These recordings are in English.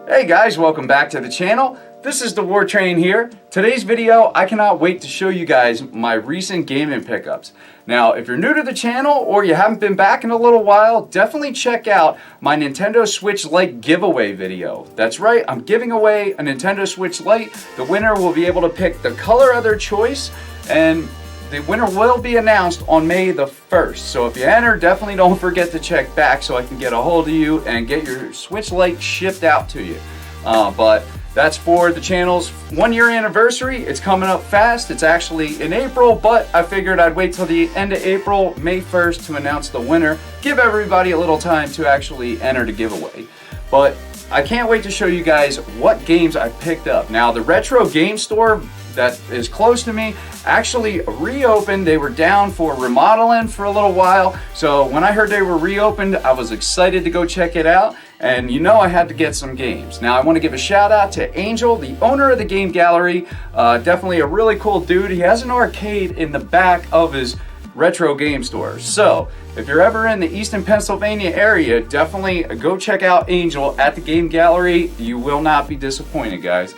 Hey guys, welcome back to the channel. This is the War Train here. Today's video, I cannot wait to show you guys my recent gaming pickups. Now, if you're new to the channel or you haven't been back in a little while, definitely check out my Nintendo Switch Lite giveaway video. That's right, I'm giving away a Nintendo Switch Lite. The winner will be able to pick the color of their choice, and the winner will be announced on May the 1st. So if you enter, definitely don't forget to check back so I can get a hold of you and get your Switch Lite shipped out to you. But that's for the channel's 1-year anniversary. It's coming up fast. It's actually in April, but I figured I'd wait till the end of April, May 1st, to announce the winner. Give everybody a little time to actually enter the giveaway. But I can't wait to show you guys what games I picked up. Now, the retro game store that is close to me actually reopened. They were down for remodeling for a little while, so when I heard they were reopened, I was excited to go check it out, and you know I had to get some games. Now I want to give a shout out to Angel, the owner of the game gallery. Definitely a really cool dude. He has an arcade in the back of his retro game store. So if you're ever in the Eastern Pennsylvania area, definitely go check out Angel at the game gallery. You will not be disappointed, guys.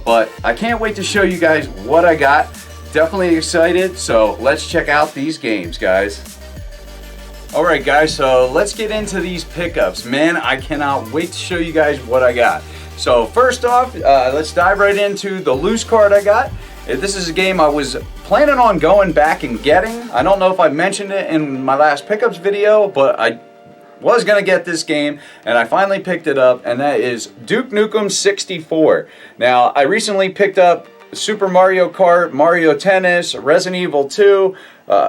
But I can't wait to show you guys what I got. Definitely excited, so let's check out these games, guys. Alright guys, so let's get into these pickups. Man, I cannot wait to show you guys what I got. So first off, let's dive right into the loose card I got. This is a game I was planning on going back and getting. I don't know if I mentioned it in my last pickups video, but I was gonna get this game and I finally picked it up, and that is Duke Nukem 64. Now, I recently picked up Super Mario Kart, Mario Tennis, Resident Evil 2,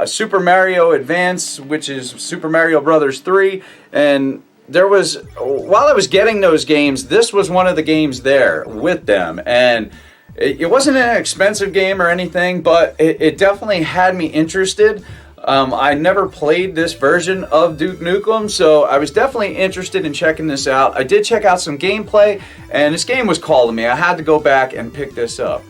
Super Mario Advance, which is Super Mario Brothers 3, and there was, while I was getting those games, this was one of the games there with them, and it wasn't an expensive game or anything, but it definitely had me interested. I never played this version of Duke Nukem, so I was definitely interested in checking this out. I did check out some gameplay, and this game was calling me. I had to go back and pick this up.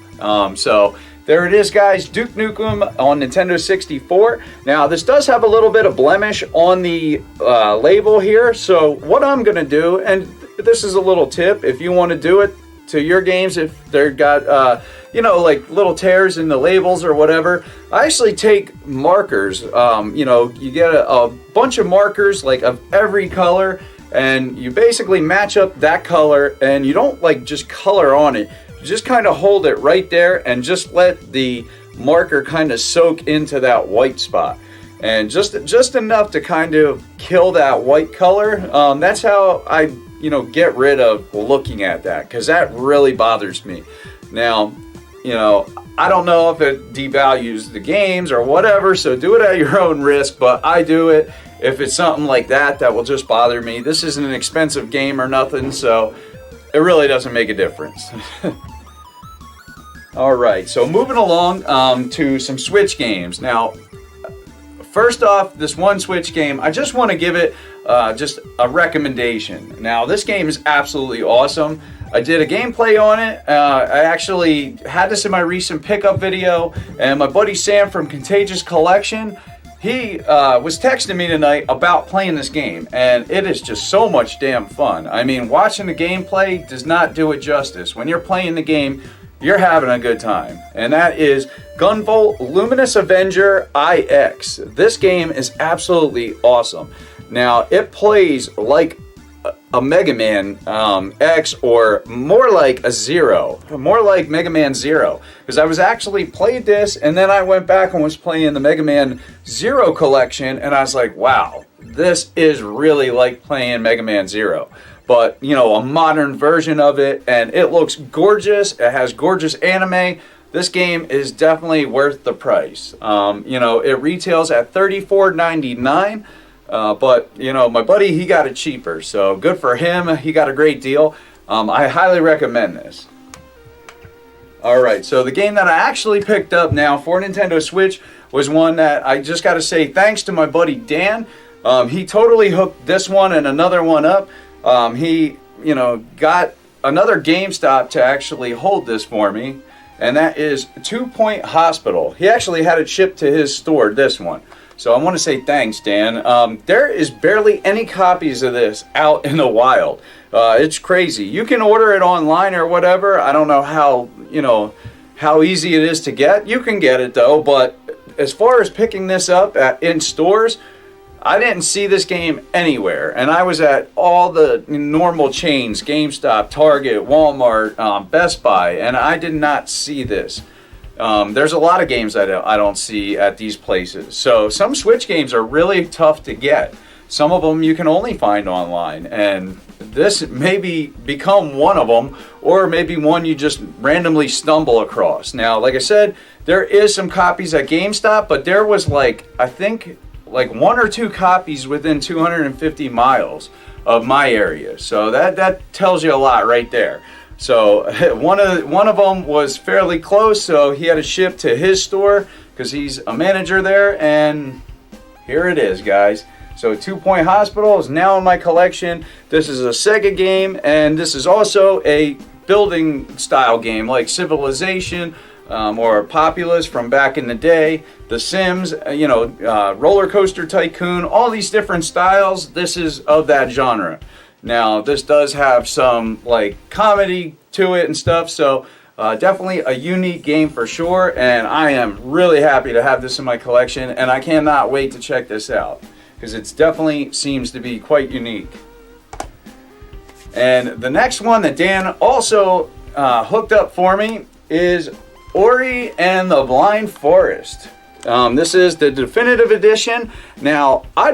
So there it is, guys, Duke Nukem on Nintendo 64. Now, this does have a little bit of blemish on the label here, so what I'm going to do, and this is a little tip, if you want to do it to your games, if they've got you know, like little tears in the labels or whatever, I actually take markers. You know, you get a bunch of markers, like of every color, and you basically match up that color, and you don't like just color on it. You just kind of hold it right there and just let the marker kind of soak into that white spot, and just enough to kind of kill that white color. That's how I, you know, get rid of looking at that, because that really bothers me. Now, you know, I don't know if it devalues the games or whatever, so do it at your own risk, but I do it if it's something like that that will just bother me. This isn't an expensive game or nothing, so it really doesn't make a difference. Alright, so moving along to some Switch games. Now, first off, this one Switch game, I just want to give it just a recommendation. Now, this game is absolutely awesome. I did a gameplay on it. I actually had this in my recent pickup video, and my buddy Sam from Contagious Collection, he was texting me tonight about playing this game, and it is just so much damn fun. I mean, watching the gameplay does not do it justice. When you're playing the game, you're having a good time, and that is Gunvolt Luminous Avenger IX. This game is absolutely awesome. Now, it plays like a Mega Man X, or more like a Zero, more like Mega Man Zero, because I was actually played this, and then I went back and was playing the Mega Man Zero collection, and I was like, wow, this is really like playing Mega Man Zero, but you know, a modern version of it, and it looks gorgeous. It has gorgeous anime. This game is definitely worth the price. You know, it retails at $34.99. But, you know, my buddy, he got it cheaper, so good for him. He got a great deal. I highly recommend this. Alright, so the game that I actually picked up now for Nintendo Switch was one that I just got to say thanks to my buddy Dan. He totally hooked this one and another one up. He, you know, got another GameStop to actually hold this for me, and that is 2 Point Hospital. He actually had it shipped to his store, this one. So I want to say thanks, Dan. There is barely any copies of this out in the wild. It's crazy. You can order it online or whatever. I don't know how, how easy it is to get. You can get it though, but as far as picking this up in stores, I didn't see this game anywhere, and I was at all the normal chains, GameStop, Target, Walmart, Best Buy, and I did not see this. There's a lot of games I don't see at these places. So some Switch games are really tough to get. Some of them you can only find online, and this maybe become one of them, or maybe one you just randomly stumble across. Now, like I said, there is some copies at GameStop, but there was I think 1 or 2 copies within 250 miles of my area. So that tells you a lot right there. So one of them was fairly close, so he had to ship to his store because he's a manager there, and here it is, guys. So 2 Point Hospital is now in my collection. This is a Sega game, and this is also a building style game like Civilization, or Populous from back in the day, The Sims, Roller Coaster Tycoon, all these different styles. This is of that genre. Now, this does have some comedy to it and stuff, so definitely a unique game for sure, and I am really happy to have this in my collection, and I cannot wait to check this out, because it definitely seems to be quite unique. And the next one that Dan also hooked up for me is Hori and the Blind Forest. This is the definitive edition. Now, I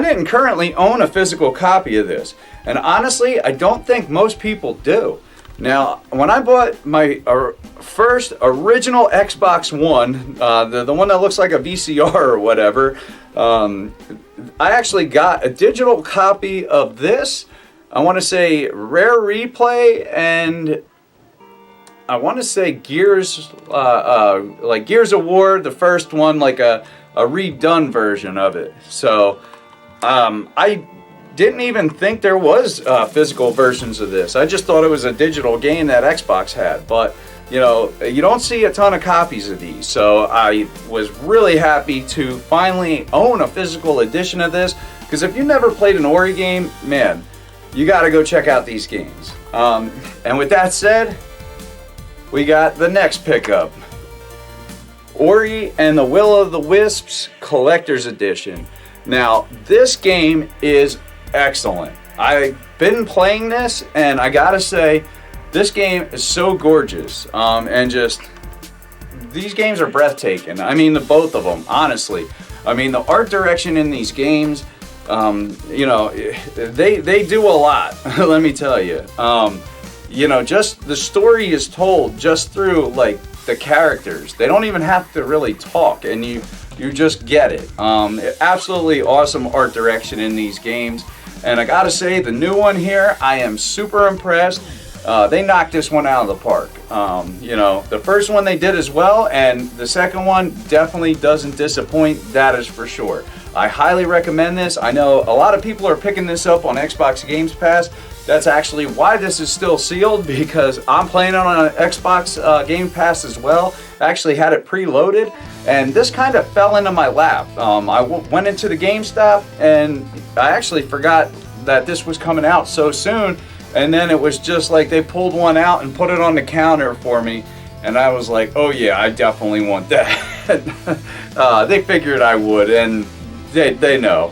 didn't currently own a physical copy of this, and honestly, I don't think most people do. Now, when I bought my first original Xbox One, the one that looks like a VCR or whatever, I actually got a digital copy of this. I want to say Rare Replay, and I want to say Gears, like Gears of War, the first one, like a redone version of it. So I didn't even think there was physical versions of this. I just thought it was a digital game that Xbox had. But you don't see a ton of copies of these. So I was really happy to finally own a physical edition of this. Because if you never played an Hori game, man, you got to go check out these games. And with that said, we got the next pickup, Hori and the Will-o'-the-Wisps Collector's Edition. Now, this game is excellent. I've been playing this, and I gotta say, this game is so gorgeous. And just, these games are breathtaking. I mean, the both of them, honestly. I mean, the art direction in these games, they do a lot, let me tell you. Just the story is told just through like the characters. They don't even have to really talk, and you just get it. Absolutely awesome art direction in these games, and I gotta say, the new one here, I am super impressed. They knocked this one out of the park. The first one they did as well, and the second one definitely doesn't disappoint, that is for sure. I highly recommend this. I know a lot of people are picking this up on Xbox Games Pass. That's actually why this is still sealed, because I'm playing it on an Xbox Game Pass as well. I actually had it preloaded, and this kind of fell into my lap. I went into the GameStop, and I actually forgot that this was coming out so soon, and then it was just like they pulled one out and put it on the counter for me, and I was like, oh yeah, I definitely want that. They figured I would, and they know.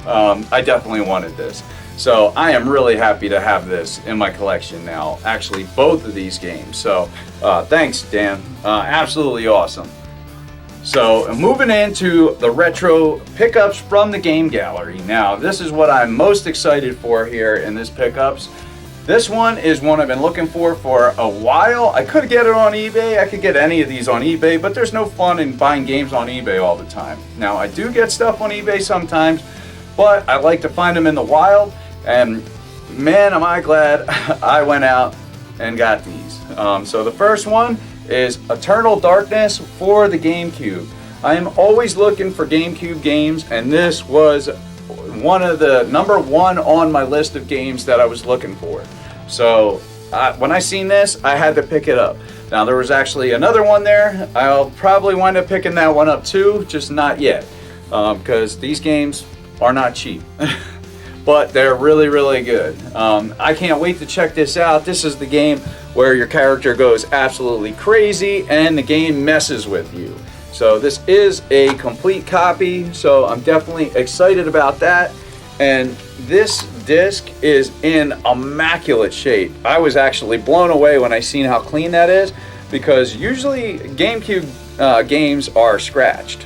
I definitely wanted this. So I am really happy to have this in my collection now. Actually, both of these games. So thanks, Dan. Absolutely awesome. So moving into the retro pickups from the game gallery. Now, this is what I'm most excited for here in this pickups. This one is one I've been looking for a while. I could get it on eBay. I could get any of these on eBay, but there's no fun in buying games on eBay all the time. Now, I do get stuff on eBay sometimes, but I like to find them in the wild. And man, am I glad I went out and got these. So the first one is Eternal Darkness for the GameCube. I am always looking for GameCube games, and this was one of the number one on my list of games that I was looking for. So when I seen this, I had to pick it up. Now, there was actually another one there. I'll probably wind up picking that one up too, just not yet, because these games are not cheap. but they're really, really good. I can't wait to check this out. This is the game where your character goes absolutely crazy and the game messes with you. So this is a complete copy, so I'm definitely excited about that. And this disc is in immaculate shape. I was actually blown away when I seen how clean that is, because usually GameCube games are scratched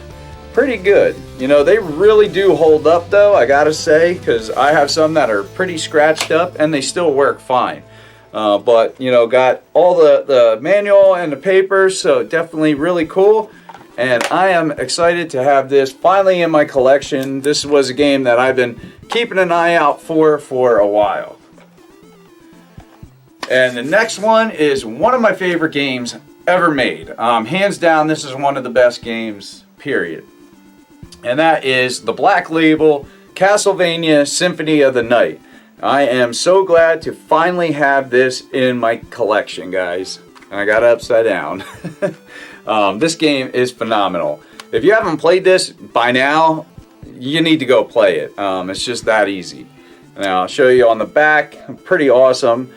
pretty good. You know, they really do hold up though, I gotta say, because I have some that are pretty scratched up and they still work fine. But you know, got all the manual and the papers, so definitely really cool. And I am excited to have this finally in my collection. This was a game that I've been keeping an eye out for a while. And the next one is one of my favorite games ever made. Hands down, this is one of the best games, period. And that is the Black Label Castlevania Symphony of the Night. I am so glad to finally have this in my collection, guys. And I got it upside down. This game is phenomenal. If you haven't played this by now, you need to go play it. It's just that easy. Now I'll show you on the back. Pretty awesome.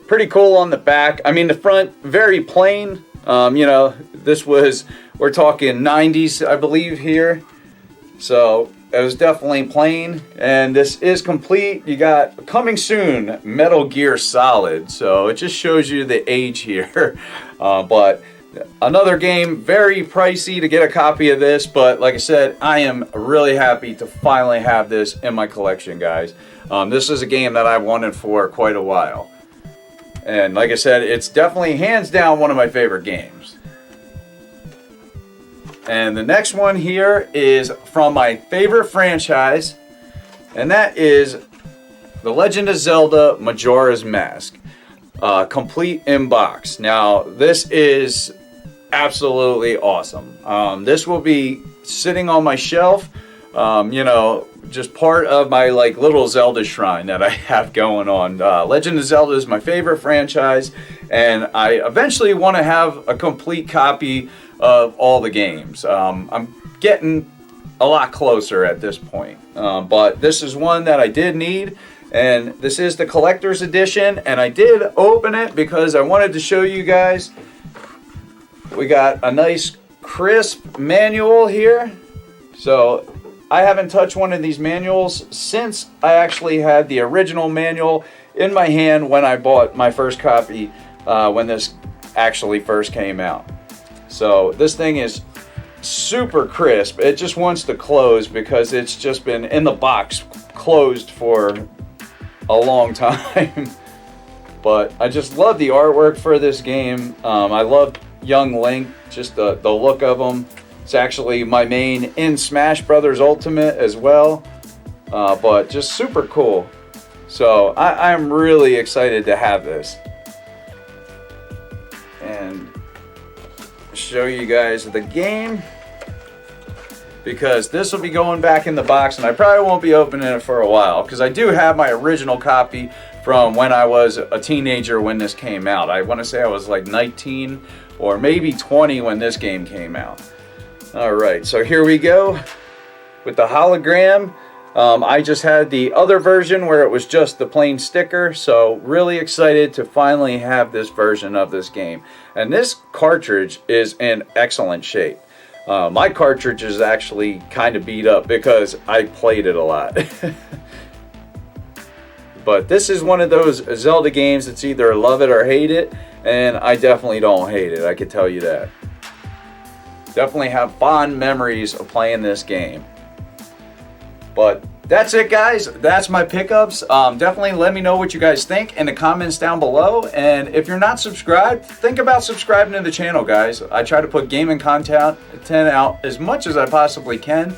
Pretty cool on the back. I mean, the front, very plain. You know, this was, we're talking 90s, I believe, here. So it was definitely plain. And this is complete. You got coming soon, Metal Gear Solid. So it just shows you the age here. But another game, very pricey to get a copy of this. But like I said, I am really happy to finally have this in my collection, guys. This is a game that I've wanted for quite a while. And like I said, it's definitely hands down one of my favorite games. And the next one here is from my favorite franchise, and that is The Legend of Zelda Majora's Mask. Complete in box. Now, this is absolutely awesome. This will be sitting on my shelf, you know, just part of my like little Zelda shrine that I have going on. Legend of Zelda is my favorite franchise, and I eventually want to have a complete copy of all the games. I'm getting a lot closer at this point, but this is one that I did need, and this is the collector's edition, and I did open it because I wanted to show you guys. We got a nice crisp manual here. So I haven't touched one of these manuals since I actually had the original manual in my hand when I bought my first copy, when this actually first came out. So this thing is super crisp. It just wants to close because it's just been in the box closed for a long time. But I just love the artwork for this game. I love young Link, just the look of him. It's actually my main in Smash Brothers Ultimate as well, but just super cool. So I'm really excited to have this and show you guys the game, because this will be going back in the box, and I probably won't be opening it for a while because I do have my original copy from when I was a teenager when this came out. I want to say I was like 19 or maybe 20 when this game came out. Alright, so here we go with the hologram. I just had the other version where it was just the plain sticker, so really excited to finally have this version of this game. And this cartridge is in excellent shape. My cartridge is actually kind of beat up because I played it a lot. But this is one of those Zelda games that's either love it or hate it, and I definitely don't hate it, I can tell you that. Definitely have fond memories of playing this game. But that's it, guys. That's my pickups. Definitely let me know what you guys think in the comments down below. And if you're not subscribed, think about subscribing to the channel, guys. I try to put gaming content out as much as I possibly can.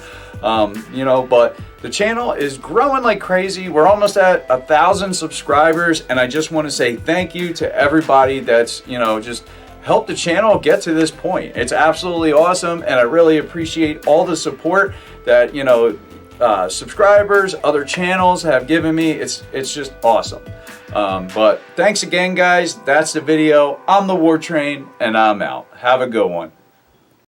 You know, but the channel is growing like crazy. We're almost at 1,000 subscribers, and I just want to say thank you to everybody that's, you know, just help the channel get to this point. It's absolutely awesome, and I really appreciate all the support that, you know, subscribers, other channels have given me. It's just awesome. But thanks again, guys. That's the video. I'm the War Train, and I'm out. Have a good one.